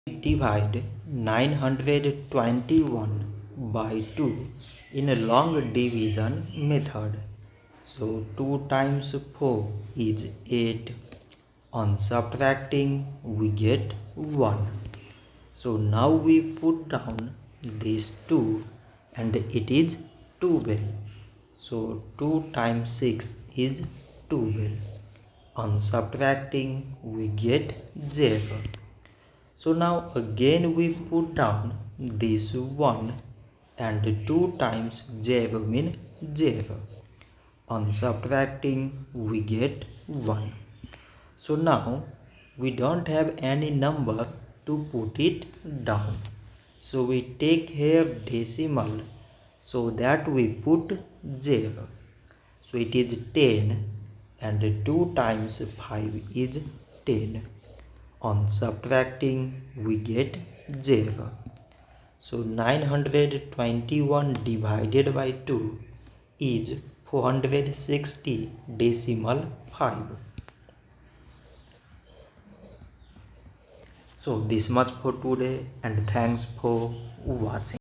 Divide 921 by 2 in a long division method. So 2 times 4 is 8. On subtracting we get 1. So now we put down these 2 and it is 12. So 2 times 6 is 12. On subtracting we get 0. So now again we put down this 1 and 2 times 0 means 0. On subtracting we get 1. So now we don't have any number to put it down. So we take here decimal so that we put 0. So it is 10 and 2 times 5 is 10. On subtracting we get 0. So 921 divided by 2 is 460 decimal 5. So this much for today and thanks for watching.